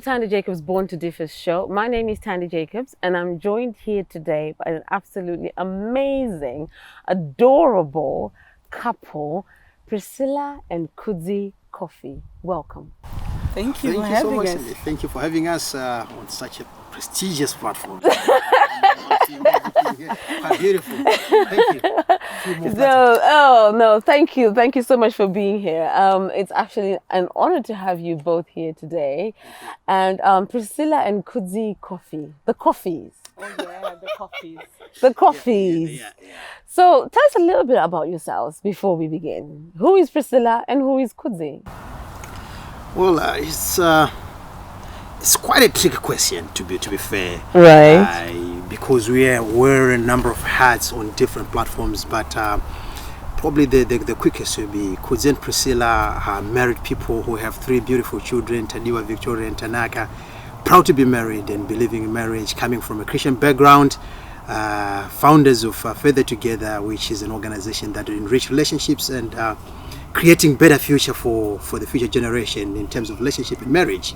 to Tandie Jacobs' Born2Differ show. My name is Tandie Jacobs, and I'm joined here today by an absolutely amazing, adorable couple, Priscilla and Kofi. Welcome. Thank you Thank for you so having much, us. Cindy. Thank you for having us on such a prestigious platform. Quite beautiful. Thank you. Thank you so much for being here. It's actually an honor to have you both here today, and Priscilla and Kofi, the Kofis. Oh yeah, the coffees. The Kofis. Yeah. So tell us a little bit about yourselves before we begin. Who is Priscilla and who is Kofi? Well, it's quite a tricky question to be fair. Right. Because we wear a number of hats on different platforms, but probably the quickest will be Kofi and Priscilla are married people who have 3 beautiful children, Tandie, Victoria, and Tanaka. Proud to be married and believing in marriage, coming from a Christian background. Founders of Further Together, which is an organization that will enrich relationships and creating better future for the future generation in terms of relationship and marriage.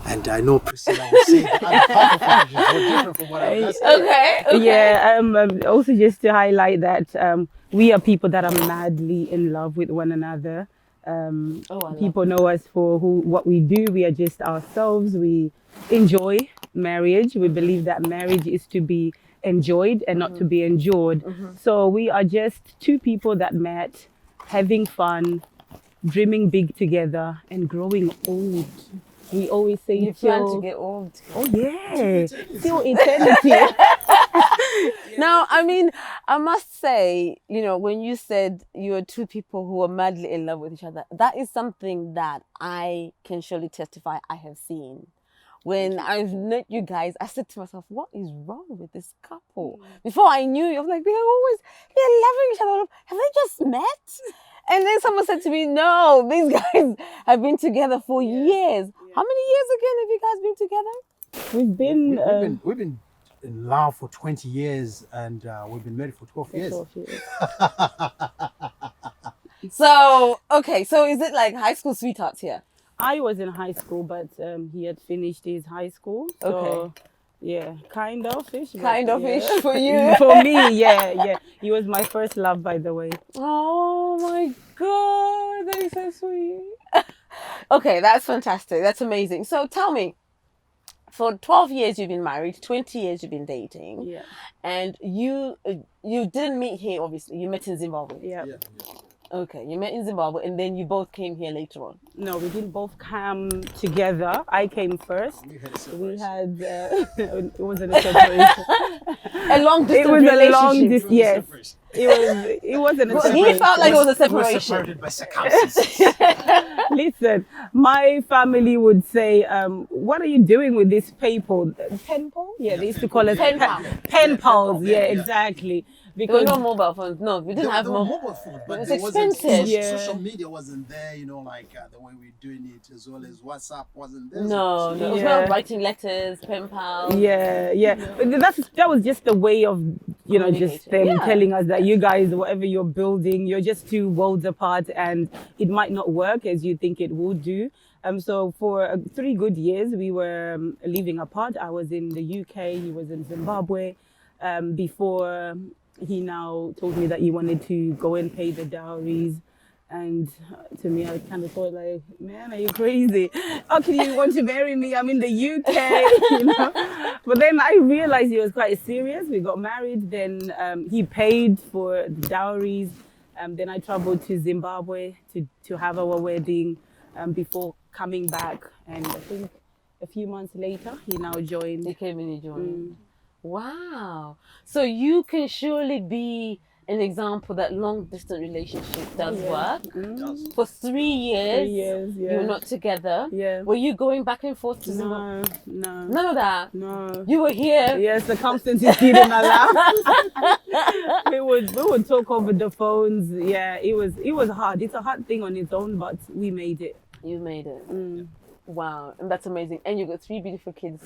And I know Priscilla will say that other part of it is so different from what I've just said. Okay. Yeah. Also, just to highlight that we are people that are madly in love with one another. People know us for what we do. We are just ourselves. We enjoy marriage. We believe that marriage is to be enjoyed and not to be endured. So we are just 2 people that met, having fun, dreaming big together, and growing old. We always say You plan to get old. Oh yeah, till eternity. Now, I mean, I must say, when you said you are 2 people who are madly in love with each other, that is something that I can surely testify I have seen. When I've met you guys, I said to myself, what is wrong with this couple? Before I knew you, I was like, they're loving each other. Have they just met? And then someone said to me, no, these guys have been together for years. How many years again have you guys been together? We've been in love for 20 years and we've been married for 12 years. 12 years. So is it like high school sweethearts here? I was in high school, but he had finished his high school. So, Okay. yeah, kind of ish. Kind of ish for you? For me, yeah. He was my first love, by the way. Oh my God, that is so sweet. Okay, that's fantastic. That's amazing. So tell me, for 12 years you've been married, 20 years you've been dating. Yeah. And you didn't meet here, obviously. You met in Zimbabwe. Yeah. Okay, you met in Zimbabwe and then you both came here later on. No, we didn't both come together. I came first. We had a separation. It wasn't a separation. A long distance It was relationship. a long distance. Yes. It wasn't a Well, separation. he felt like it was a We were separation. separated by circumstances. Listen, my family would say, what are you doing with this PayPal? Pen pal? Yeah, they used to call it Pen pal. pen pals. Yeah, Yeah. exactly. There were Because no mobile phones. No, we didn't have There were mobile. mobile phones, but was there wasn't expensive. Yeah. social media wasn't there, like the way we're doing it, as well as WhatsApp wasn't there. No, it was Yeah. not writing letters, pen pals. yeah. But that was just a way of, just them Yeah. telling us that you guys, whatever you're building, you're just 2 worlds apart and it might not work as you think it would do. So for 3 good years, we were living apart. I was in the UK, he was in Zimbabwe. Before he now told me that he wanted to go and pay the dowries. And to me, I kind of thought like, man, are you crazy? How can you want to marry me? I'm in the UK, But then I realized he was quite serious. We got married. Then he paid for the dowries. Then I traveled to Zimbabwe to have our wedding before coming back. And I think a few months later, he now joined. They came and you joined. Wow. So you can surely be an example that long distance relationship does work. For 3 years, 3 years, yeah. you were not together. Yeah. Were you going back and forth to Zimbabwe? No. None of that. No. You were here. Yes, circumstances didn't allow. we would talk over the phones. Yeah, it was hard. It's a hard thing on its own, but we made it. You made it. Wow, and that's amazing. And you got 3 beautiful kids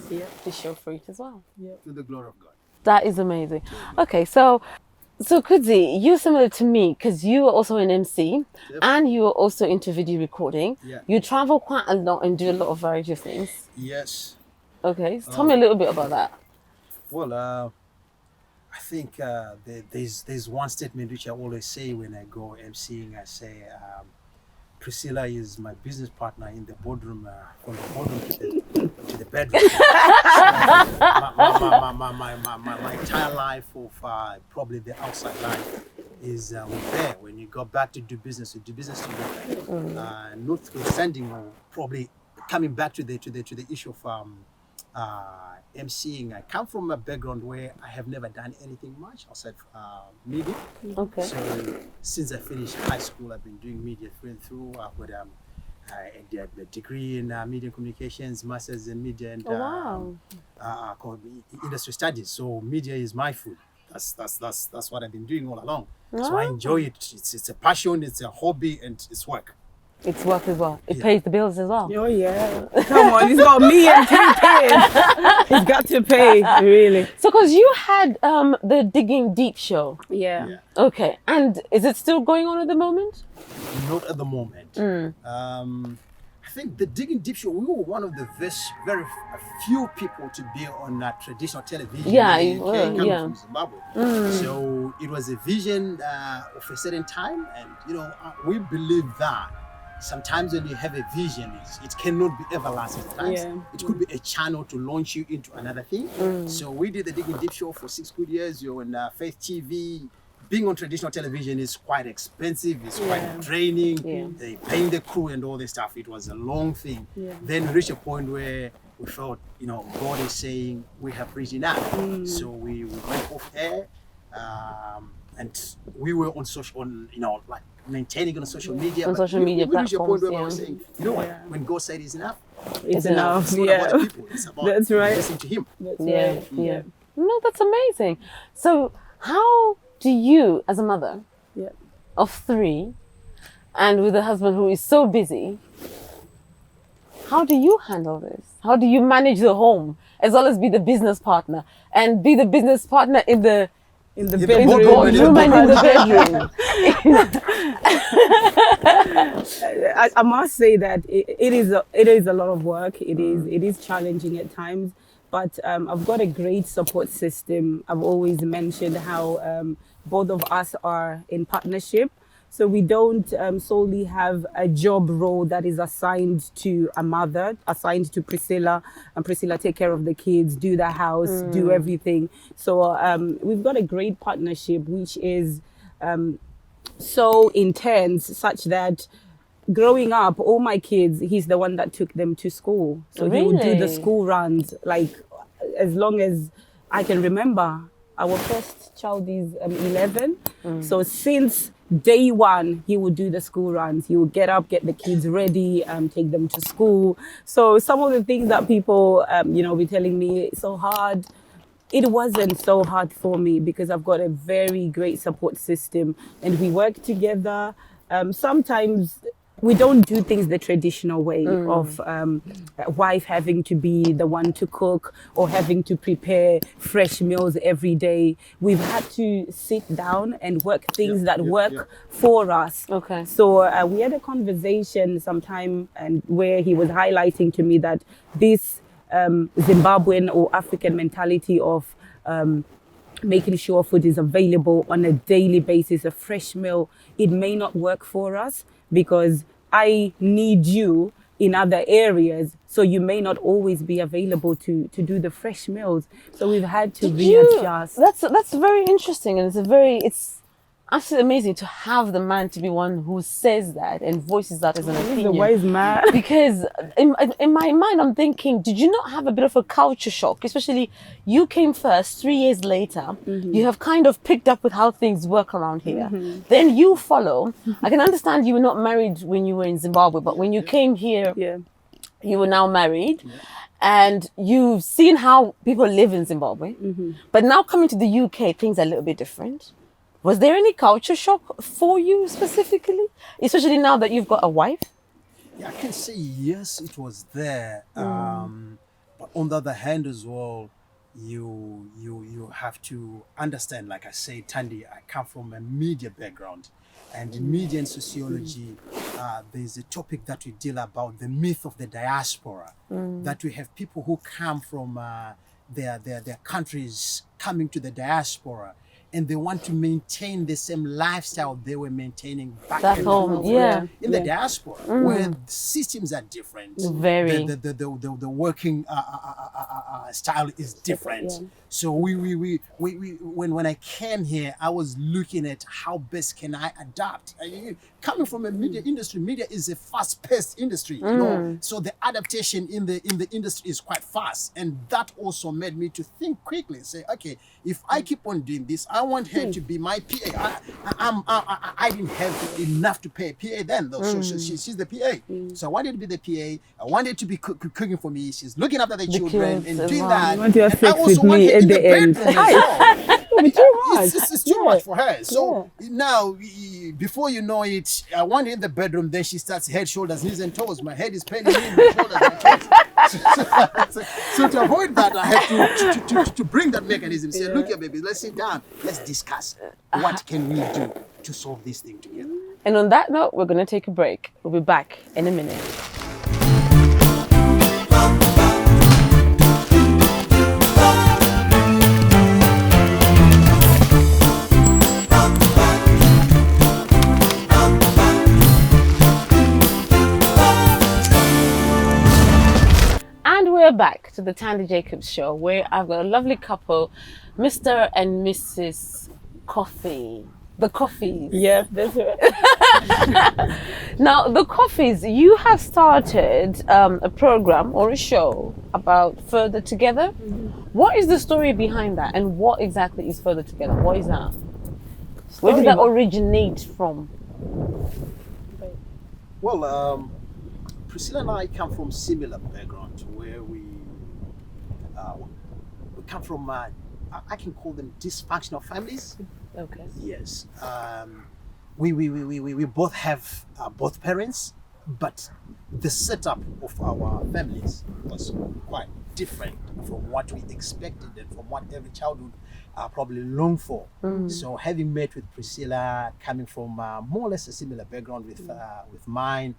to show for it as well. Yeah. To the glory of God. That is amazing. Okay, so So Kudzi, you're similar to me because you are also an MC Yep. and you are also into video recording. Yeah. You travel quite a lot and do a lot of variety of things. Yes. Okay, so tell me a little bit about that. Well, I think there's one statement which I always say when I go emceeing. I say, Priscilla is my business partner in the boardroom, from the boardroom to the bedroom. My entire life of probably the outside life is with her. When you go back to do business, you do business together. Notwithstanding, or probably coming back to the issue of emceeing, I come from a background where I have never done anything much outside media. Okay. So since I finished high school, I've been doing media through and through. I've got a degree in media communications, masters in media, and called industry studies. So media is my food. That's what I've been doing all along. So I enjoy it. It's a passion, it's a hobby, and it's work. It's work as well. It pays the bills as well. Oh yeah. Come on, he's got me and 2 kids. He's got to pay, really. So because you had the Digging Deep show. Yeah. Okay. And is it still going on at the moment? Not at the moment. I think the Digging Deep show, we were one of the very few people to be on traditional television. Yeah, in you the were, UK, coming yeah. from Zimbabwe. So it was a vision of a certain time, and we believe that sometimes when you have a vision, it cannot be everlasting. Sometimes it could be a channel to launch you into another thing. So we did the Digging Deep show for 6 good years. You're on Faith TV. Being on traditional television is quite expensive. It's quite draining. They paying the crew and all this stuff. It was a long thing. Then we reached a point where we felt, God is saying we have reached enough. So we went off air, and we were on social, like maintaining on social media. On social media we reached a point platforms, where we were saying, you know what? When God said it's enough, It's enough. it's not about the people. It's about That's right. listening to Him. Yeah. No, that's amazing. So how do you, as a mother of 3, and with a husband who is so busy, how do you handle this? How do you manage the home as well as be the business partner and be the business partner in the bedroom. boardroom and in the bedroom? I must say that it is a lot of work. It is challenging at times, but I've got a great support system. I've always mentioned how both of us are in partnership. So we don't solely have a job role that is assigned to a mother, assigned to Priscilla, and Priscilla take care of the kids, do the house, do everything. So we've got a great partnership, which is so intense, such that growing up, all my kids, he's the one that took them to school. So he would do the school runs, like as long as I can remember. Our first child is 11. So since day one, he would do the school runs. He would get up, get the kids ready, take them to school. So some of the things that people, be telling me it's so hard, it wasn't so hard for me because I've got a very great support system and we work together. Sometimes we don't do things the traditional way of a wife having to be the one to cook or having to prepare fresh meals every day. We've had to sit down and work things that work for us. Okay. So we had a conversation sometime and where he was highlighting to me that this Zimbabwean or African mentality of making sure food is available on a daily basis, a fresh meal, it may not work for us because I need you in other areas, so you may not always be available to do the fresh meals. So we've had to readjust. That's very interesting, and it's absolutely amazing to have the man to be one who says that and voices that as an opinion. The wise man. Because in my mind, I'm thinking, did you not have a bit of a culture shock? Especially you came first, 3 years later, you have kind of picked up with how things work around here. Then you follow. I can understand you were not married when you were in Zimbabwe, but when you came here, you were now married. And you've seen how people live in Zimbabwe. But now coming to the UK, things are a little bit different. Was there any culture shock for you specifically? Especially now that you've got a wife? Yeah, I can say yes, it was there. But on the other hand as well, you have to understand, like I say, Tandie, I come from a media background, and in media and sociology, there's a topic that we deal about, the myth of the diaspora, that we have people who come from their countries coming to the diaspora, and they want to maintain the same lifestyle they were maintaining back home, yeah. in the diaspora, where the systems are different. Very. The working style is different. Yeah. So when I came here, I was looking at how best can I adapt. Coming from a media industry, media is a fast-paced industry, you know. So the adaptation in the industry is quite fast, and that also made me to think quickly and say, okay, if I keep on doing this, I want her to be my PA. I didn't have enough to pay a PA then, though. So she's the PA. So I wanted to be the PA. I wanted to be cooking for me. She's looking after the children and doing that. You want to have And I sex also with me wanted at in the end. bedroom as well. It's too Yeah. much for her. So now, before you know it, I want her in the bedroom. Then she starts head, shoulders, knees, and toes. My head is paining me, my shoulders, my toes. So to avoid that, I have to bring that mechanism. Say, look here, baby, let's sit down. Let's discuss what can we do to solve this thing together. And on that note, we're going to take a break. We'll be back in a minute. And we're back to the Tandie Jacobs show, where I've got a lovely couple, Mr. and Mrs. Kofi. The Kofis. Yeah, that's right. Now, the Kofis, you have started a program or a show about Further Together. What is the story behind that, and what exactly is Further Together? What is that? Where did that originate from? Well, Priscilla and I come from similar background, where we come from, I can call them dysfunctional families. Okay. Yes. We both have both parents, but the setup of our families was quite different from what we expected and from what every child would probably long for. So having met with Priscilla, coming from more or less a similar background with mine,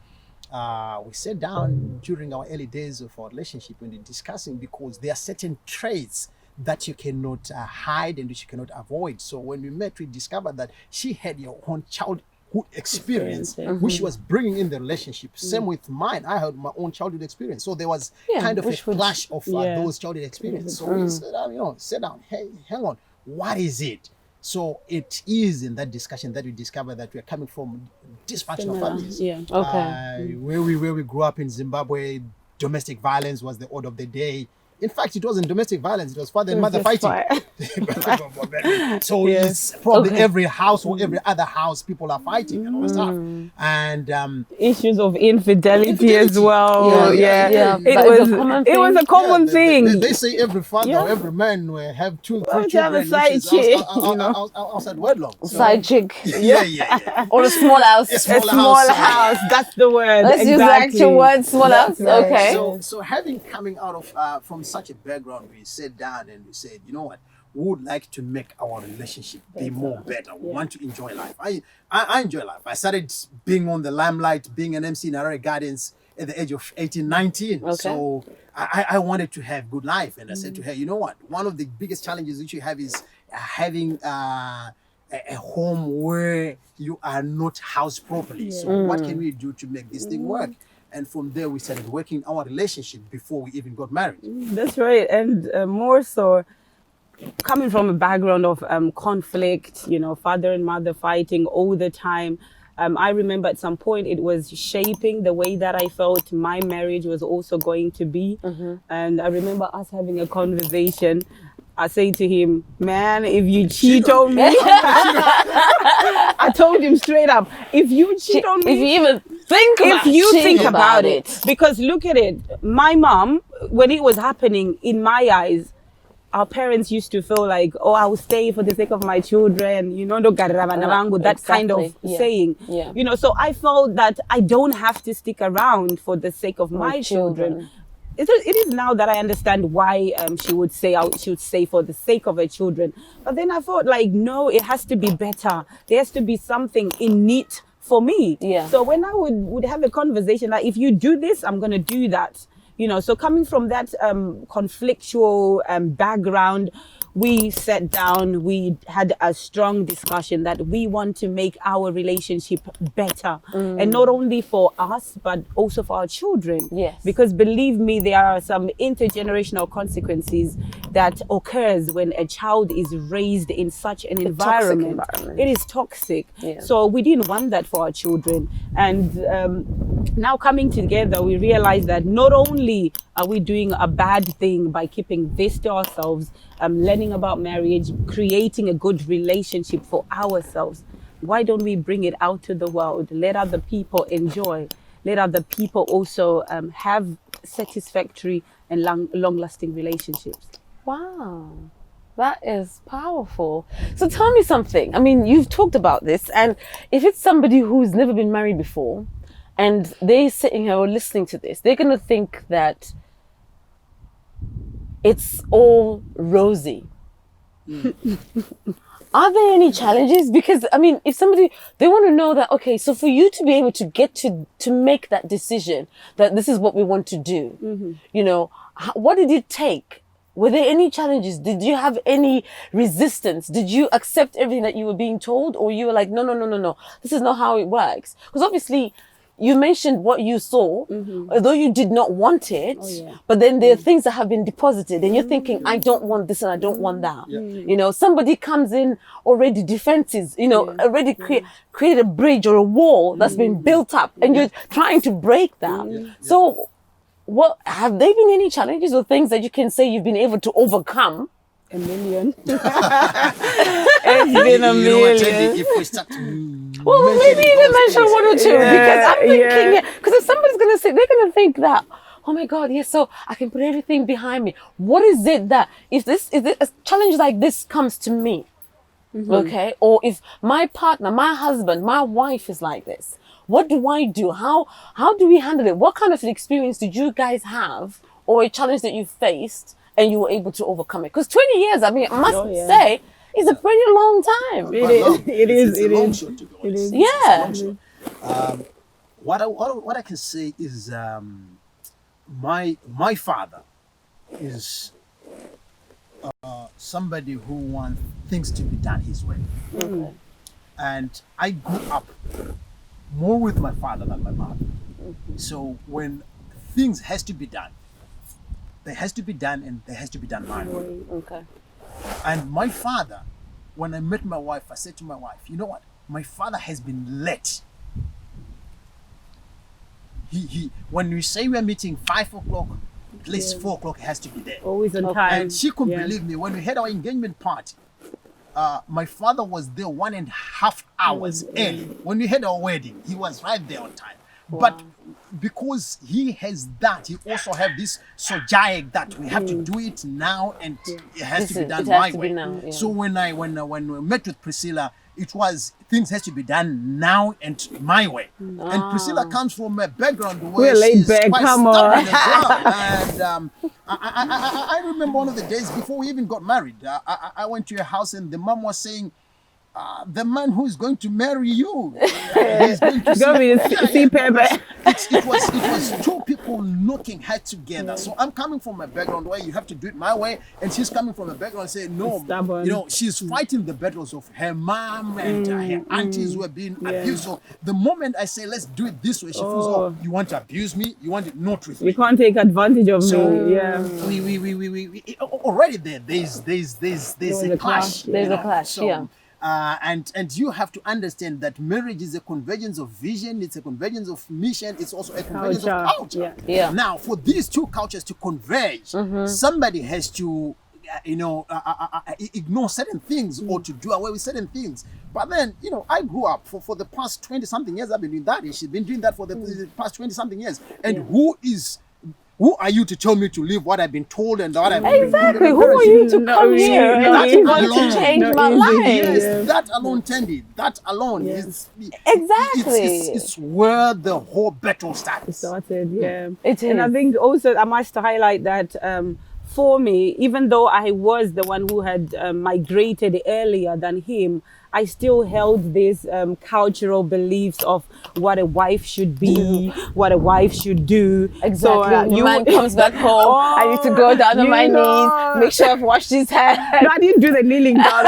we sat down during our early days of our relationship when we were discussing, because there are certain traits that you cannot hide and which you cannot avoid. So when we met, we discovered that she had your own childhood experience, which she was bringing in the relationship. Same with mine. I had my own childhood experience. So there was kind of a clash of those childhood experiences. So we sat down, sit down, hey, hang on, what is it? So it is in that discussion that we discovered that we are coming from dysfunctional families. Yeah. Okay. Where we grew up in Zimbabwe, domestic violence was the order of the day. In fact, it wasn't domestic violence, it was father and mother fighting. So it's probably every house or every other house, people are fighting and all that stuff. And issues of infidelity as well. Yeah. It was a common thing. They say every father or every man will have two, three have a children, side which is chick, outside wedlock. So, Side chick. yeah. Or a small house. A A small house, that's the word. Let's use the actual word, small house. Okay. So having coming out of from such a background, we sat down and we said, you know what, we would like to make our relationship be more better. We want to enjoy life. I enjoy life. I started being on the limelight, being an MC in Harare Gardens at the age of 18, 19. Okay. So I wanted to have good life. And I said to her, you know what, one of the biggest challenges which you have is having a home where you are not housed properly. So what can we do to make this thing work? And from there, we started working our relationship before we even got married. That's right. And more so, coming from a background of conflict, father and mother fighting all the time. I remember at some point it was shaping the way that I felt my marriage was also going to be. And I remember us having a conversation. I say to him, man, if you cheat on me, I told him straight up, if you cheat on me, if you even think about it. Because look at it, my mom, when it was happening in my eyes, our parents used to feel like, oh, I will stay for the sake of my children, that kind of saying. Yeah. So I felt that I don't have to stick around for the sake of my children. it is now that I understand why she would say for the sake of her children. But then I thought, like, no, it has to be better. There has to be something innate for me. Yeah. So when I would have a conversation, like, if you do this, I'm going to do that. You know, so coming from that conflictual background, we sat down, we had a strong discussion that we want to make our relationship better. And not only for us, but also for our children. Yes. Because believe me, there are some intergenerational consequences that occurs when a child is raised in such an environment. It is toxic. Yeah. So we didn't want that for our children. And now coming together, we realize that not only are we doing a bad thing by keeping this to ourselves, learning about marriage, creating a good relationship for ourselves, why don't we bring it out to the world? Let other people enjoy. Let other people also have satisfactory and long-lasting relationships. Wow, that is powerful. So tell me something. I mean, you've talked about this, and if it's somebody who's never been married before, and they're sitting here or listening to this, they're going to think that it's all rosy. Are there any challenges? Because, I mean, if somebody, they want to know that, okay, so for you to be able to get to make that decision that this is what we want to do, you know, what did it take? Were there any challenges? Did you have any resistance? Did you accept everything that you were being told? Or you were like, no, this is not how it works? Because obviously, you mentioned what you saw, although you did not want it, but then there are things that have been deposited and you're thinking, I don't want this and I don't want that. You know, somebody comes in already defenses, you know, already create a bridge or a wall that's been built up and you're trying to break that. So what have there been any challenges or things that you can say you've been able to overcome? A million. It's been a you know what, million. Tandie, if we start to Well, maybe even mention one or two because I'm thinking, because if somebody's going to say, they're going to think that, oh my God, yes, so I can put everything behind me. What is it that, if a challenge like this comes to me, okay, or if my partner, my husband, my wife is like this, what do I do? How do we handle it? What kind of an experience did you guys have or a challenge that you faced and you were able to overcome it? Because 20 years, I mean, I must say, is a pretty long time. It is. It's a long shot, to be honest. Yeah. It's a long shot. What I can say is my father is somebody who wants things to be done his way. And I grew up more with my father than my mother. So when things has to be done, they has to be done and they has to be done my way. Okay. And my father, when I met my wife, I said to my wife, you know what? My father has been late. When we say we're meeting 5 o'clock, at least 4 o'clock has to be there. Always on time. And she couldn't believe me. When we had our engagement party, my father was there 1.5 hours early. When we had our wedding, he was right there on time. Wow. But because he has that, he also have this sojaic that we have to do it now and it has to be done my way. So when we met with Priscilla, it was things has to be done now and my way. And Priscilla comes from a background where she's quite stubborn as well. And I remember one of the days before we even got married, I went to your house and the mom was saying, the man who is going to marry you, he's going to see Pepe. It was two people knocking head together. So I'm coming from a background where you have to do it my way, and she's coming from a background saying no. Stubborn. You know, she's fighting the battles of her mom and her aunties who have been abused. So the moment I say let's do it this way, she feels, oh, you want to abuse me? You want it not with me? You can't take advantage of me. Yeah. We already there's a clash. There's a clash. So, yeah. And you have to understand that marriage is a convergence of vision, it's a convergence of mission, it's also a convergence of culture. Yeah. Now, for these two cultures to converge, somebody has to, ignore certain things or to do away with certain things. But then, I grew up for the past 20-something years, I've been doing that. She's been doing that for the past 20-something years. And who is Who are you to tell me to leave what I've been told and what I've been Exactly. Who are you to come here and actually want to change my life? Yes, that alone, Tandie, that alone is exactly. It's where the whole battle starts. Started, yeah. It is. And I think also I must highlight that for me, even though I was the one who had migrated earlier than him, I still held these cultural beliefs of what a wife should be, what a wife should do. Exactly. So the man comes back home. I need to go down on my knees, make sure I've washed his hair. No, I didn't do the kneeling down.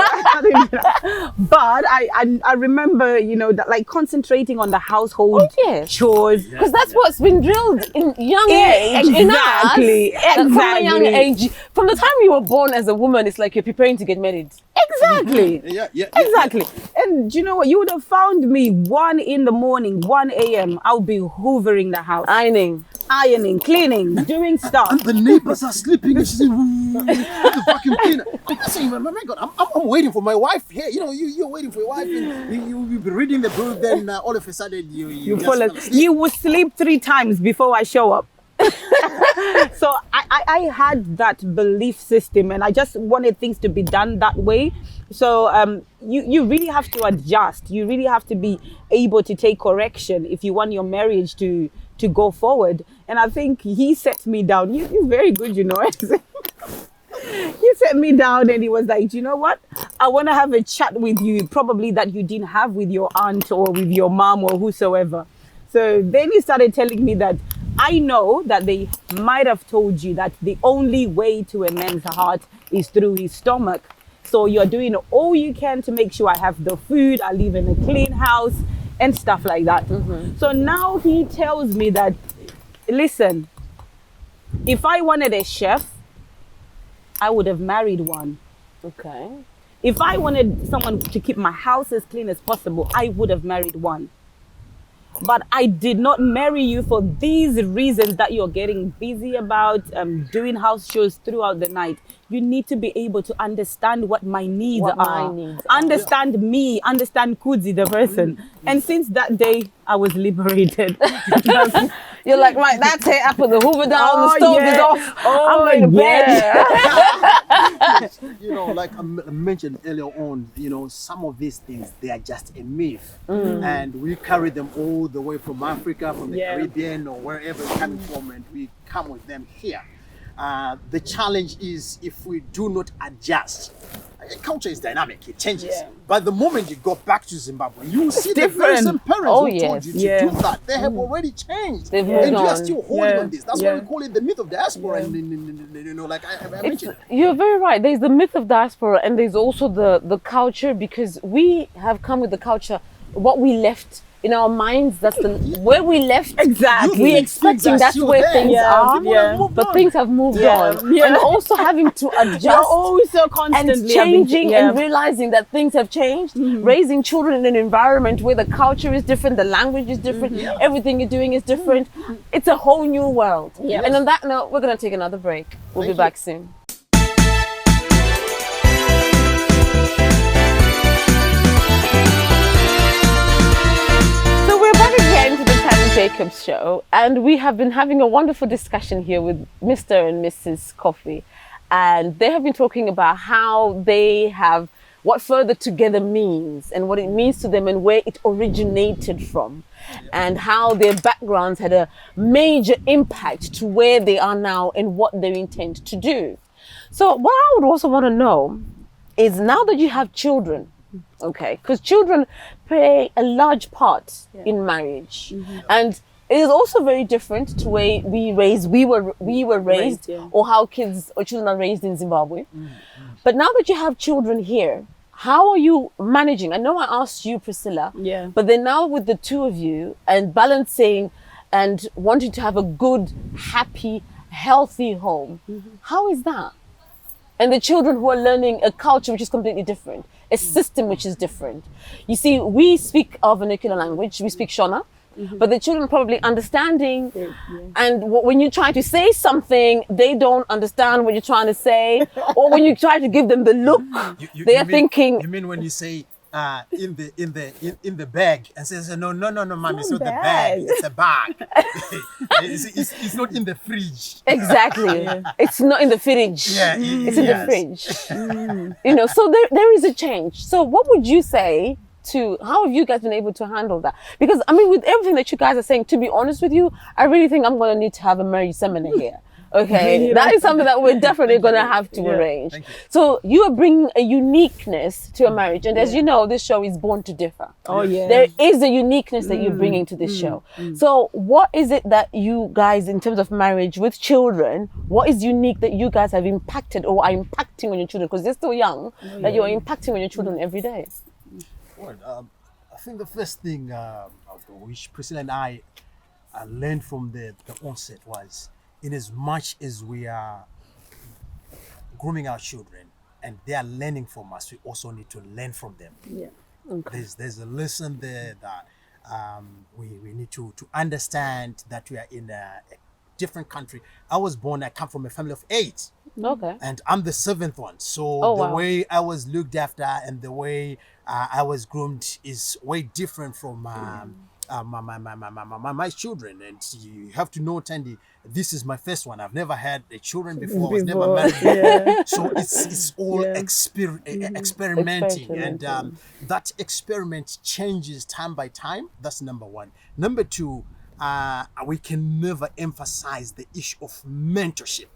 But I remember, you know, that, like, concentrating on the household chores. Because that's what's been drilled in young age. Exactly. From a young age. From the time you were born as a woman, it's like you're preparing to get married. Exactly. Exactly. And you know what? You would have found me 1 in the morning, 1 a.m. I'll be hoovering the house. Ironing, cleaning, doing stuff. The neighbors are sleeping and she's the fucking cleaner. I'm saying, my God, I'm waiting for my wife here. You know, you're waiting for your wife and you'll be reading the book, then all of a sudden you fall asleep. You will sleep 3 times before I show up. So I had that belief system and I just wanted things to be done that way. So you really have to adjust. You really have to be able to take correction if you want your marriage to go forward. And I think he set me down. He's very good, you know. He set me down and he was like, you know what? I want to have a chat with you, probably that you didn't have with your aunt or with your mom or whosoever. So then he started telling me that I know that they might have told you that the only way to a man's heart is through his stomach. So you're doing all you can to make sure I have the food, I live in a clean house and stuff like that. So now he tells me that, listen, if I wanted a chef, I would have married one. Okay. If I wanted someone to keep my house as clean as possible, I would have married one. But I did not marry you for these reasons that you're getting busy about, doing house chores throughout the night. You need to be able to understand what my needs are. Understand me, understand Kudzi, the person. And since that day, I was liberated. You're like, right, that's it. I put the hoover down, the stove is off. I'm going to bed. You know, like I mentioned earlier on, you know, some of these things, they are just a myth. And we carry them all the way from Africa, from the Caribbean or wherever it's coming from, and we come with them here. The challenge is if we do not adjust. Culture is dynamic, it changes. But the moment you go back to Zimbabwe, you see the very same parents who told you to do that. They have already changed. They've and moved you are on. still holding on this. That's why we call it the myth of diaspora. And, you know, like I mentioned. You're very right. There's the myth of diaspora and there's also the culture, because we have come with the culture, what we left in our minds, that's where we left. Exactly. We're expecting that's where things are, but things have moved on. And also having to adjust also constantly and changing and realizing that things have changed. Raising children in an environment where the culture is different, the language is different, everything you're doing is different. It's a whole new world. And on that note, we're going to take another break. We'll be back soon. Into the Tandie Jacobs show, and we have been having a wonderful discussion here with Mr. and Mrs. Kofi, and they have been talking about how they have, what further together means and what it means to them and where it originated from, and how their backgrounds had a major impact to where they are now and what they intend to do. So what I would also want to know is, now that you have children, okay, because children play a large part in marriage, and it is also very different to way we were raised, or how kids or children are raised in Zimbabwe. But now that you have children here, how are you managing? I know I asked you, Priscilla, but then now with the two of you and balancing and wanting to have a good, happy, healthy home, how is that? And the children who are learning a culture which is completely different, a system which is different. You see, we speak our vernacular language, we speak Shona, but the children probably understanding, and when you try to say something, they don't understand what you're trying to say, or when you try to give them the look, they are thinking... You mean when you say in the bag and says, no, mom, it's not the bag, it's a bag. it's not in the fridge. Exactly. It's not in the fridge. Yeah, it's in the fridge. You know, so there is a change. So what would you say to, how have you guys been able to handle that? Because I mean, with everything that you guys are saying, to be honest with you, I really think I'm going to need to have a marriage seminar here. Okay, that is something that we're definitely going to have to arrange. So you are bringing a uniqueness to a marriage, and as you know, this show is Born to Differ. Oh yeah, there is a uniqueness that you're bringing to this show. So what is it that you guys, in terms of marriage with children, what is unique that you guys have impacted or are impacting on your children, because they're still young, that you're impacting on your children every day? Well, I think the first thing which Priscilla and I learned from the onset was, in as much as we are grooming our children and they are learning from us, we also need to learn from them. Yeah. Okay. There's a lesson there that we need to understand that we are in a different country. I come from a family of 8. Okay. And I'm the 7th one. So the way I was looked after and the way I was groomed is way different from my children. And you have to know, Tandie, this is my first one. I've never had a children before. I was never married before. So it's all experimenting. And that experiment changes time by time. That's number one. Number two, we can never emphasize the issue of mentorship.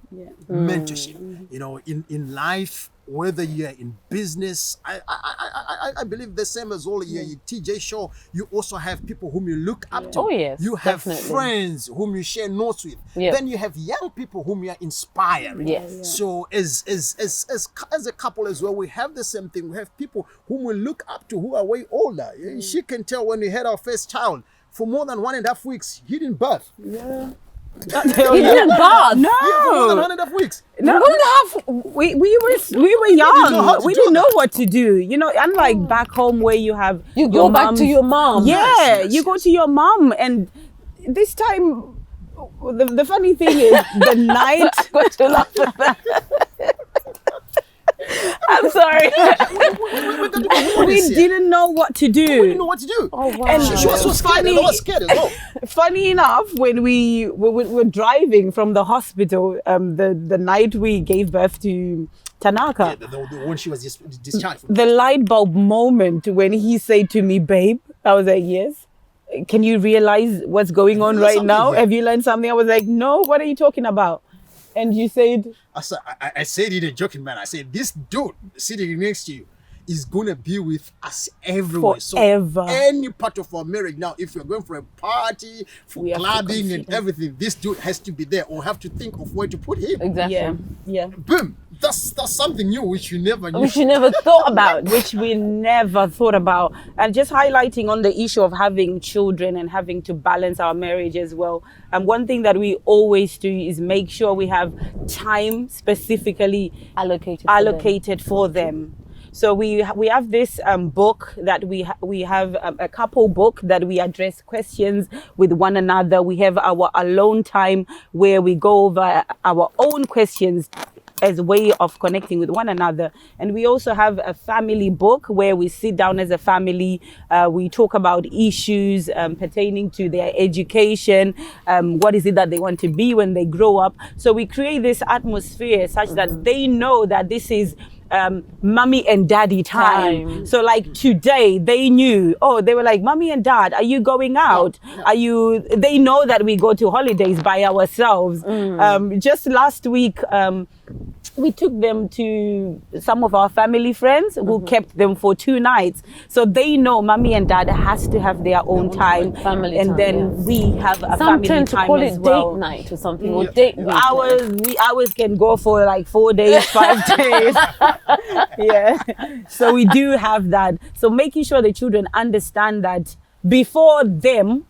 Mentorship. You know, in life, whether you're in business, I believe the same as all your TJ show, you also have people whom you look up to. Oh yes, you have friends whom you share notes with. Then you have young people whom you are inspiring. So as a couple as well, we have the same thing. We have people whom we look up to who are way older. She can tell when we had our first child, for more than 1.5 weeks, he didn't birth. He didn't birth? No. For more than 1.5 weeks. No, we were young. We didn't know what to do. You know, unlike back home where you have go back to your mom. Yeah, you go to your mom, and this time the funny thing is the night. I'm going to laugh at that. I'm sorry. We didn't know what to do. We didn't know what to do. Oh wow! And she was so scared. I was scared as well. Funny enough, when we were driving from the hospital, the night we gave birth to Tanaka, when she was discharged. The light bulb moment when he said to me, "Babe," I was like, "Yes." Can you realize what's going on right now? Have you learned something? I was like, "No. What are you talking about?" And you said, I said it in a joking manner. I said, this dude sitting next to you is going to be with us everywhere. Forever. So any part of our marriage now, if you're going for a party, for clubbing and everything, this dude has to be there, or have to think of where to put him. Exactly. Yeah. Boom. That's something new which you never knew. Which you never thought about. Which we never thought about. And just highlighting on the issue of having children and having to balance our marriage as well. And one thing that we always do is make sure we have time specifically allocated for them. So we have this book that we have a couple book that we address questions with one another. We have our alone time where we go over our own questions as a way of connecting with one another. And we also have a family book where we sit down as a family. We talk about issues pertaining to their education. What is it that they want to be when they grow up? So we create this atmosphere such that they know that this is mommy and daddy time. So like today they knew, they were like, mommy and dad, are you going out? They know that we go to holidays by ourselves. Just last week, we took them to some of our family friends who kept them for 2 nights. So they know mommy and dad has to have their own time. Family and time, then we have a Some family tend to time call as it well. date night or something, or date week. Ours can go for like 4 days, 5 days. So we do have that. So making sure the children understand that before them,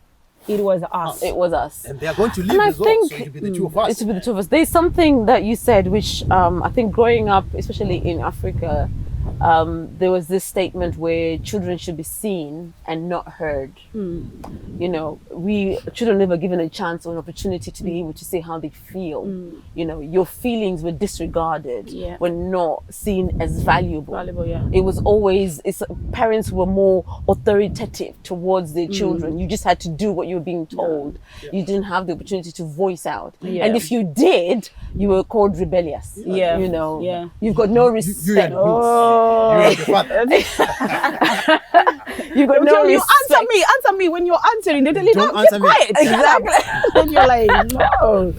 it was us. It was us. And they are going to leave as well, so it will be the two of us. It will be the two of us. There's something that you said which I think growing up, especially in Africa, there was this statement where children should be seen and not heard. You know, children never given a chance or an opportunity to be able to say how they feel. You know, your feelings were disregarded, were not seen as valuable. It was always, parents were more authoritative towards their children. You just had to do what you were being told. You didn't have the opportunity to voice out. And if you did, you were called rebellious. You know, you've got no respect. You got no you respect. answer me when you're answering. They tell you, Don't no, answer keep me. quiet. Exactly. Then you're like, no.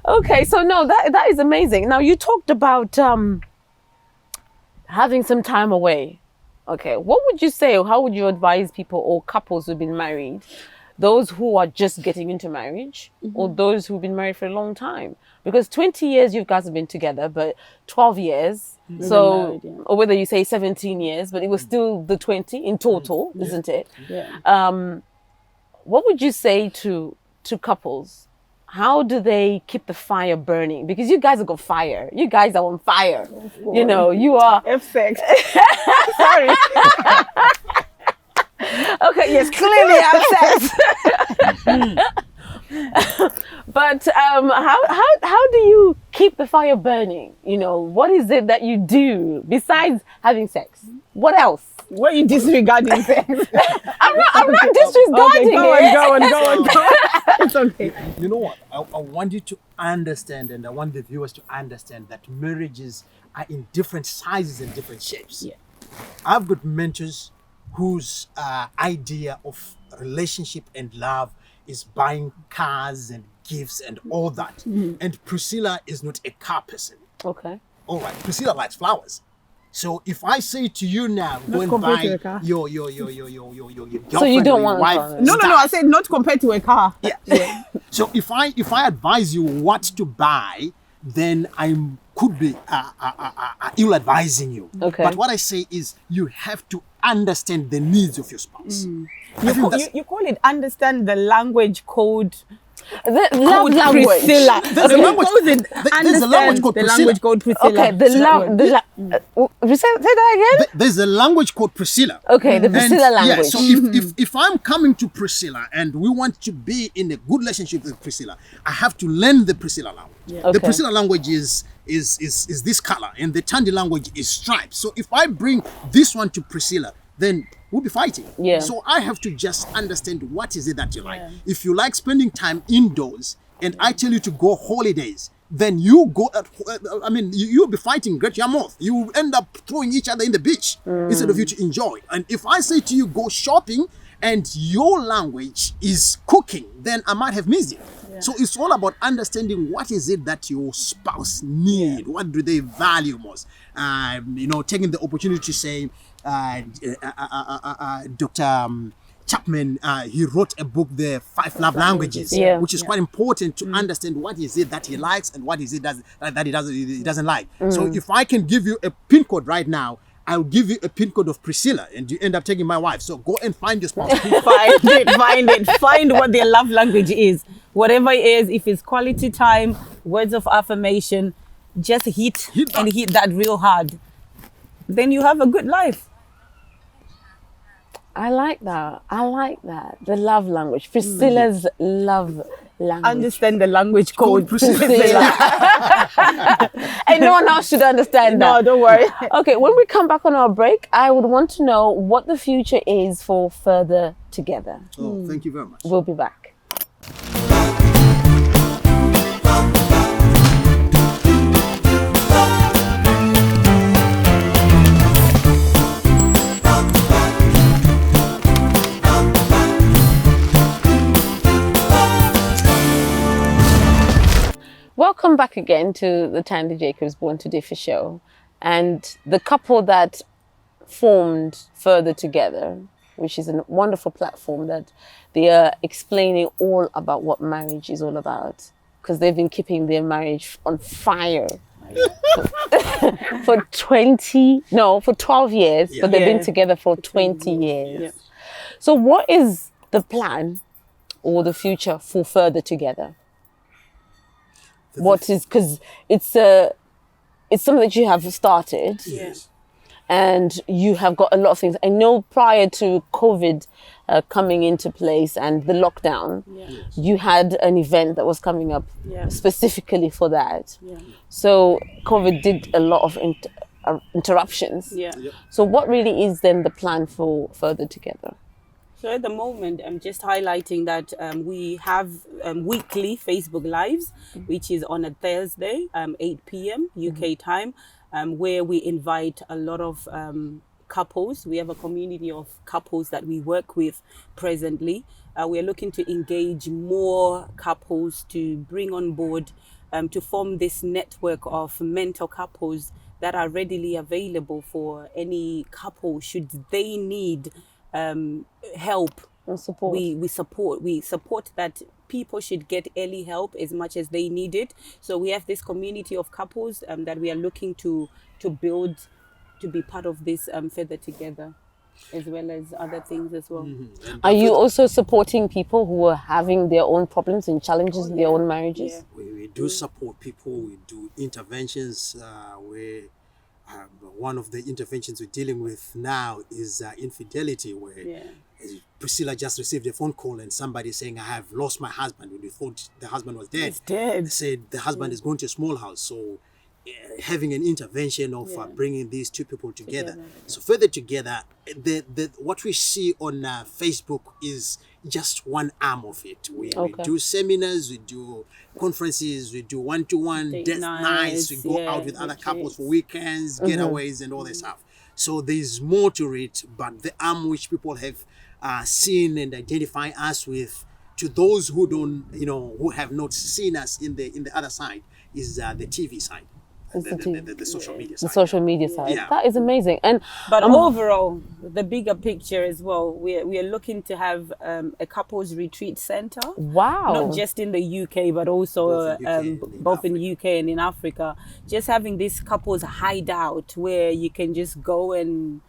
Okay, so no, that is amazing. Now you talked about having some time away. Okay, what would you say, or how would you advise people or couples who've been married, those who are just getting into marriage, or those who've been married for a long time? Because 20 years you guys have been together, but 12 years, so, married, or whether you say 17 years, but it was still the 20 in total, isn't it? What would you say to couples? How do they keep the fire burning? Because you guys have got fire. You guys are on fire. You know, you are. F-sex. Sorry. Okay, yes, clearly upset. But how do you keep the fire burning? You know, what is it that you do besides having sex? What else? What are you disregarding sex? I'm not disregarding Okay, go it. on. It's okay. You know what? I want you to understand, and I want the viewers to understand that marriages are in different sizes and different shapes. I've got mentors whose idea of relationship and love is buying cars and gifts and all that. And Priscilla is not a car person. Okay. All right, Priscilla likes flowers. So if I say to you now, go and compared to buy a car. your girlfriend So you don't or your want a wife. car. No, I said not compared to a car. Yeah. So if I advise you what to buy, then I could be ill advising you. Okay. But what I say is you have to understand the needs of your spouse. I think that's- You call it understand the language code. The love Code language. Priscilla. There's a language- there's a language called the Priscilla. language code Priscilla. Okay, say that again. There's a language called Priscilla. Okay, the Priscilla And, language. Yeah, so if I'm coming to Priscilla and we want to be in a good relationship with Priscilla, I have to learn the Priscilla language. Okay. The Priscilla language is this color, and the Tandie language is stripes. So if I bring this one to Priscilla, then we'll be fighting. Yeah. So I have to just understand what is it that you like. If you like spending time indoors, and I tell you to go holidays, then you go. You'll be fighting Great Yamoth. You will end up throwing each other in the beach instead of you to enjoy. And if I say to you go shopping, and your language is cooking, then I might have missed it. So it's all about understanding what is it that your spouse need. What do they value most? Taking the opportunity to say, Dr. Chapman, he wrote a book, The 5 Love Languages, which is quite important to understand what is it that he likes and what is it that he doesn't like. So if I can give you a pin code right now, I'll give you a pin code of Priscilla, and you end up taking my wife. So go and find your spouse. Find it. Find what their love language is. Whatever it is, if it's quality time, words of affirmation, just hit that real hard. Then you have a good life. I like that. The love language. Priscilla's love language. Understand the language code. Priscilla. And no one else should understand that. No, don't worry. Okay, when we come back on our break, I would want to know what the future is for Further Together. Oh, thank you very much. We'll be back. Welcome back again to the Tandie Jacobs Born2Differ show. And the couple that formed Further Together, which is a wonderful platform that they are explaining all about what marriage is all about, because they've been keeping their marriage on fire for 12 years, but they've been together for 20 years. Yeah. So what is the plan or the future for Further Together? What is, because it's something that you have started. Yes. and you have got a lot of things. I know prior to COVID coming into place and the lockdown, you had an event that was coming up specifically for that. So COVID did a lot of interruptions. So what really is then the plan for further together? So at the moment, I'm just highlighting that we have weekly Facebook Lives, which is on a Thursday, 8 p.m. UK time, where we invite a lot of couples. We have a community of couples that we work with presently. We are looking to engage more couples to bring on board to form this network of mentor couples that are readily available for any couple should they need help And support. we support that people should get early help as much as they need it. So we have this community of couples that we are looking to build to be part of this further together, as well as other things as well. Are you also supporting people who are having their own problems and challenges in their own marriages? We do support people. We do interventions where one of the interventions we're dealing with now is infidelity, where Priscilla just received a phone call and somebody saying, I have lost my husband. We thought the husband was dead. He's dead. They said the husband is going to a small house. So having an intervention of bringing these two people together. So further together, what we see on Facebook is just one arm of it. We do seminars, we do conferences, we do one-to-one date nights, we go out with other couples for weekends, getaways and all that stuff. So there's more to it, but the arm which people have seen and identify us with, to those who don't, who have not seen us in the other side, is the TV side. The social media side. The social media side. Yeah. That is amazing. But overall, the bigger picture as well, we are looking to have a couples retreat center. Wow. Not just in the UK, but also both in UK and in Africa. Just having this couples hideout where you can just go and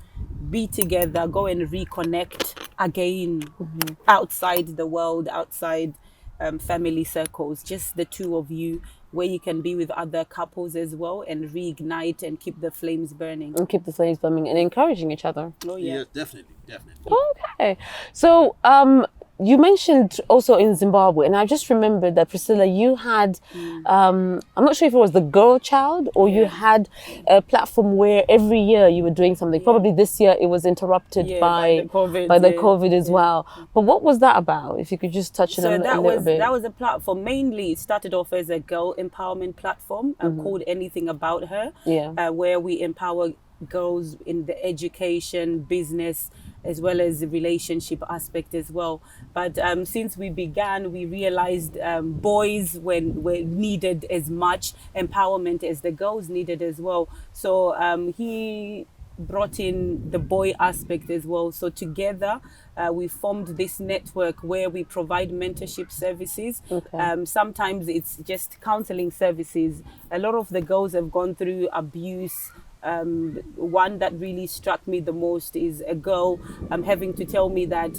be together, go and reconnect again outside the world, outside family circles, just the two of you, where you can be with other couples as well and reignite and keep the flames burning. And keep the flames burning and encouraging each other. Oh, yeah. Yeah, definitely. Okay. So you mentioned also in Zimbabwe, and I just remembered that, Priscilla, you had, I'm not sure if it was the girl child or you had a platform where every year you were doing something. Probably this year it was interrupted by the COVID as well. But what was that about? If you could just touch on it a little bit. That was a platform. Mainly it started off as a girl empowerment platform called Anything About Her, where we empower girls in the education, business, as well as the relationship aspect as well. But since we began, we realized boys were needed as much empowerment as the girls needed as well. So he brought in the boy aspect as well. So together we formed this network where we provide mentorship services. Sometimes it's just counseling services. A lot of the girls have gone through abuse. One that really struck me the most is a girl having to tell me that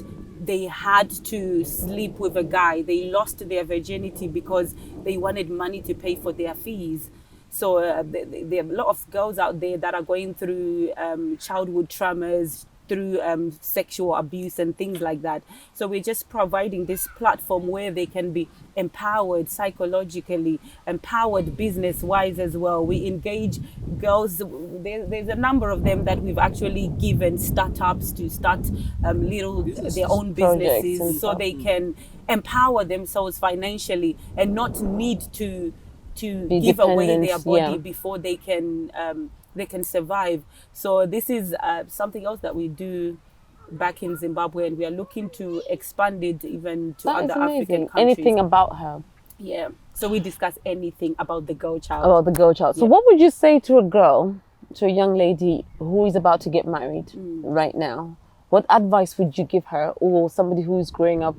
they had to sleep with a guy. They lost their virginity because they wanted money to pay for their fees. So there are a lot of girls out there that are going through childhood traumas, through sexual abuse and things like that. So we're just providing this platform where they can be empowered psychologically, empowered business-wise as well. We engage girls. There's a number of them that we've actually given startups to start their own businesses, so they can empower themselves financially and not need to give away their body before they can survive. So this is something else that we do back in Zimbabwe, and we are looking to expand it even to other African countries. Anything about her. Yeah. So we discuss anything about the girl child. About the girl child. So what would you say to a girl, to a young lady who is about to get married right now? What advice would you give her, or somebody who is growing up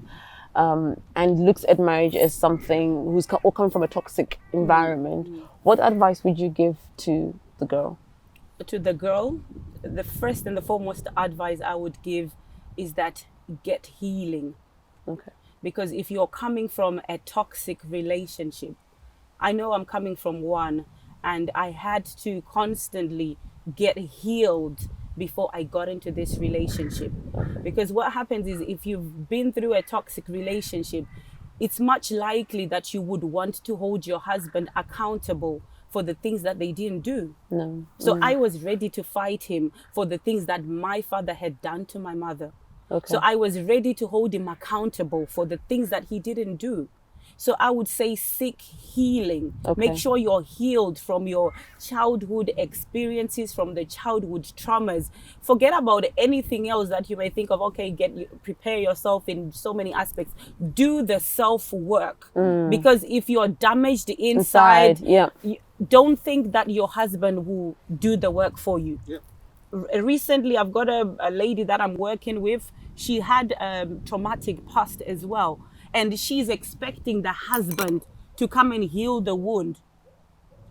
and looks at marriage as something who's come from a toxic environment? What advice would you give to the girl? To the girl, the first and the foremost advice I would give is that get healing. Okay. Because if you're coming from a toxic relationship, I know I'm coming from one, and I had to constantly get healed before I got into this relationship. Because what happens is, if you've been through a toxic relationship, it's much likely that you would want to hold your husband accountable for the things that they didn't do. No. So I was ready to fight him for the things that my father had done to my mother. Okay. So I was ready to hold him accountable for the things that he didn't do. So I would say seek healing. Okay. Make sure you're healed from your childhood experiences, from the childhood traumas. Forget about anything else that you may think of. Okay, prepare yourself in so many aspects. Do the self-work. Because if you're damaged inside, yeah. don't think that your husband will do the work for you. Yeah. Recently, I've got a lady that I'm working with. She had traumatic past as well. And she's expecting the husband to come and heal the wound.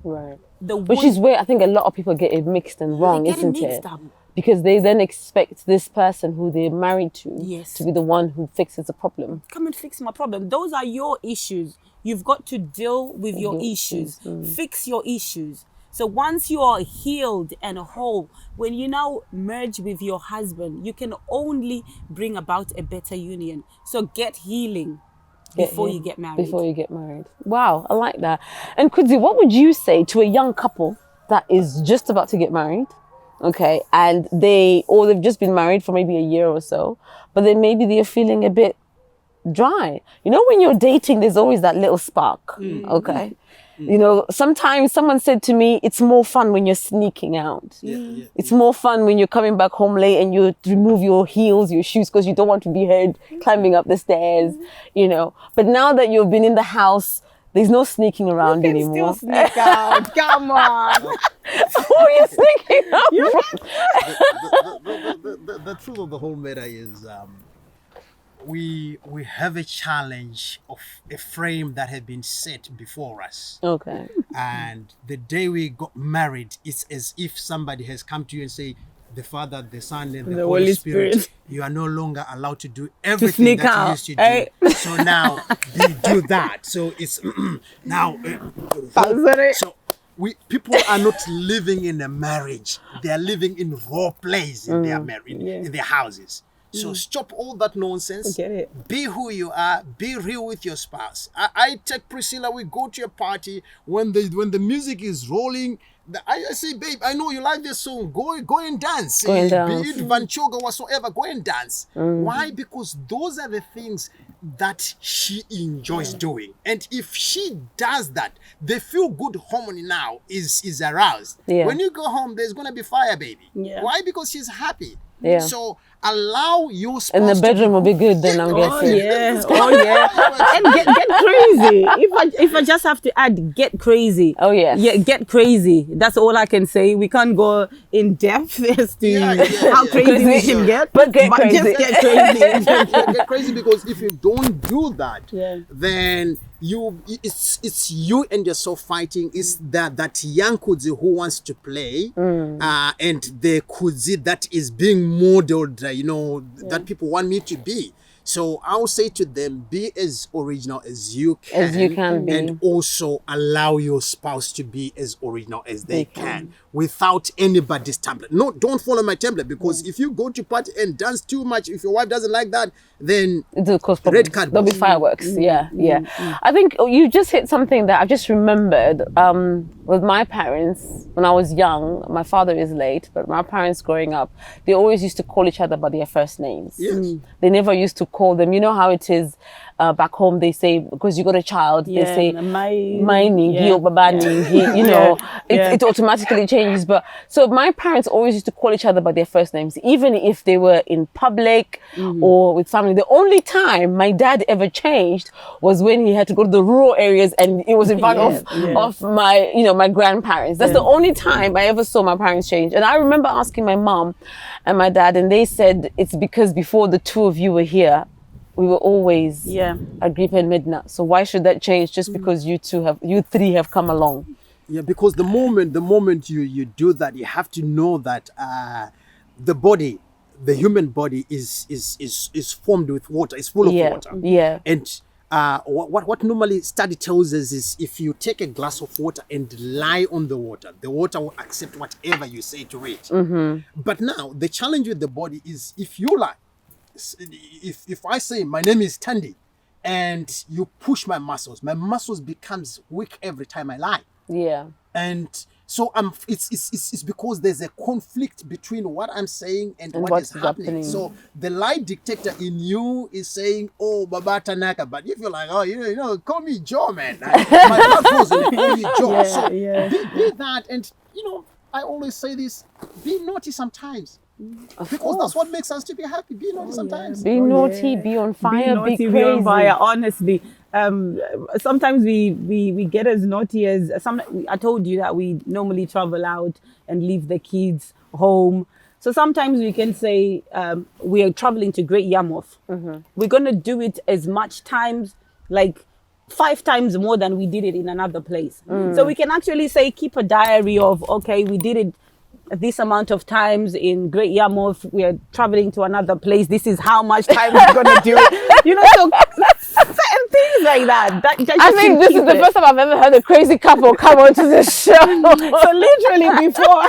Right. The Which wound, is where I think a lot of people get it mixed and wrong, they get isn't mixed it? up. Because they then expect this person who they're married to Yes. to be the one who fixes the problem. Come and fix my problem. Those are your issues. You've got to deal with your Your issues. issues, Fix your issues. So once you are healed and whole, when you now merge with your husband, you can only bring about a better union. So get healing before you get married. Before you get married. Wow, I like that. And Kudzi, what would you say to a young couple that is just about to get married? Okay, and they've just been married for maybe a year or so, but then maybe they're feeling a bit dry. You know, when you're dating, there's always that little spark. Okay. You know, sometimes someone said to me, it's more fun when you're sneaking out. It's more fun when you're coming back home late and you remove your heels, your shoes, because you don't want to be heard climbing up the stairs, you know. But now that you've been in the house, there's no sneaking around anymore. Still sneak out. Come on. Who are you sneaking out from? The truth of the whole matter is we have a challenge of a frame that had been set before us. Okay. And the day we got married, it's as if somebody has come to you and say, the Father, the Son, and the Holy Spirit, you are no longer allowed to do everything sneak that out. you used to do. So now you do that. So it's now. So people are not living in a marriage; they are living in role plays in their marriage, in their houses. So stop all that nonsense. Forget it. Be who you are. Be real with your spouse. I take Priscilla. We go to a party when the music is rolling. I say, babe, I know you like this song. Go and dance. Go and dance. Be it Van Choga whatsoever. Go and dance. Why? Because those are the things that she enjoys doing. And if she does that, the feel good hormone now is aroused. Yeah. When you go home, there's gonna be fire, baby. Yeah. Why? Because she's happy. Yeah. So allow your spouse And the bedroom will be good then, I'm Oh guessing. yeah, oh yeah, and get crazy. If I just have to add, get crazy. Oh, yes. Yeah, get crazy. That's all I can say. We can't go in depth as to how crazy we can get, But get crazy. just get crazy. get crazy, because if you don't do that, Yeah. then it's you and yourself fighting. It's that young Kudzi who wants to play, and the Kudzi that is being modeled, that people want me to be. So I'll say to them, be as original as you can. As you can be. And also allow your spouse to be as original as they can without anybody's template. No, don't follow my template, because if you go to party and dance too much, if your wife doesn't like that, then It'll cause red problems. card. There'll be fireworks. Yeah. I think you just hit something that I've just remembered. With my parents, when I was young, my father is late, but my parents growing up, they always used to call each other by their first names. Yes. They never used to call them. You know how it is back home, they say, because you got a child, they say, my Ningi or Baba Ningi, you know, it automatically changes. But so my parents always used to call each other by their first names, even if they were in public or with family. The only time my dad ever changed was when he had to go to the rural areas and it was in front of my, my grandparents. That's the only time I ever saw my parents change. And I remember asking my mom and my dad, and they said it's because before the two of you were here, we were always at Gripe and Midnight. So why should that change just because you three have come along? Yeah, because the moment you do that, you have to know that the human body is formed with water. It's full of water. Yeah. And what normally study tells us is if you take a glass of water and lie on the water will accept whatever you say to it. But now the challenge with the body is if you lie, if I say my name is Tandie and you push my muscles becomes weak every time I lie. Yeah. And so it's because there's a conflict between what I'm saying and what what's is happening. happening. So the lie detector in you is saying, oh, Baba Tanaka. But if you're like, oh, you know, call me Joe, man. My blood flows and they call me Joe. So be that. And, you know, I always say this, be naughty sometimes. Because that's what makes us to be happy. Be naughty sometimes. Be naughty, be on fire, be naughty, be crazy. on fire. Honestly, sometimes we get as naughty as I told you that we normally travel out and leave the kids home. So sometimes we can say we are traveling to Great Yarmouth. We're gonna do it as much times, like 5 times more than we did it in another place. So we can actually say keep a diary of, okay, we did it this amount of times in Great Yarmouth, we are traveling to another place, this is how much time we're going to do it. You know, so certain things like that. I think this is the first time I've ever heard a crazy couple come onto the show. So literally before,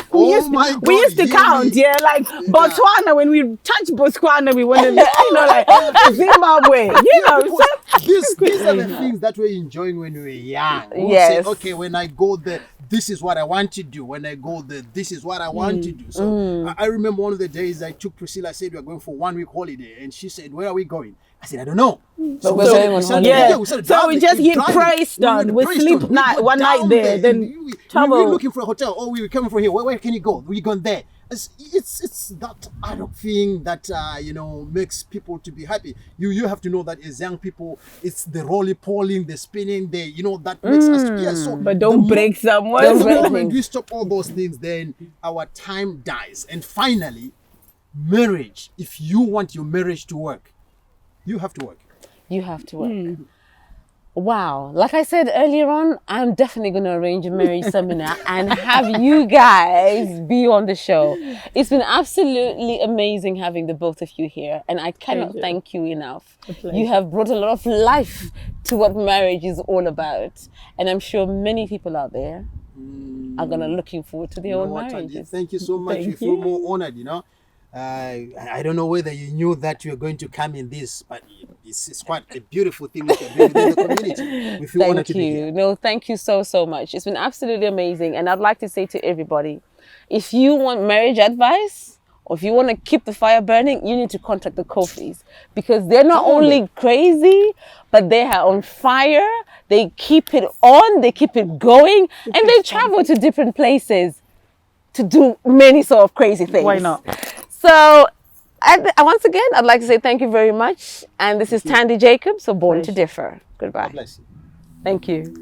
we used to count, like Botswana, when we touch Botswana, we want to, you know, like Zimbabwe, you know. These are the things that we're enjoying when we were young. We'll say, okay, when I go there, this is what I want to do. When I go there, this is what I want to do. So I remember one of the days I took Priscilla, I said, we're going for 1 week holiday. And she said, where are we going? I said, I don't know. So we're going on holiday. So we just hit Preston. We sleep one night there. Then travel. We're looking for a hotel. Oh, we're coming from here. Where can you go? We're going there. It's that adult thing that you know, makes people to be happy. You have to know that as young people, it's the roly-poling, the spinning, the, you know, that makes us to be so. But don't break someone. The moment we stop all those things, then our time dies. And finally, marriage. If you want your marriage to work, you have to work. You have to work. Wow. Like I said earlier on, I'm definitely going to arrange a marriage seminar and have you guys be on the show. It's been absolutely amazing having the both of you here. And I cannot thank you enough. You have brought a lot of life to what marriage is all about. And I'm sure many people out there are going to looking forward to their own marriages. Thank you so much. We feel more honored, you know. I don't know whether you knew that you were going to come in this, but it's quite a beautiful thing we can do within the community. We feel honored to be here. No, thank you so much. It's been absolutely amazing. And I'd like to say to everybody, if you want marriage advice, or if you want to keep the fire burning, you need to contact the Kofis, because they're not only crazy, but they are on fire. They keep it on, they keep it going, and they travel to different places to do many sort of crazy things. Why not? So, once again, I'd like to say thank you very much. And this is Tandie Jacobs for Born to Differ. Goodbye. God bless you. Thank you.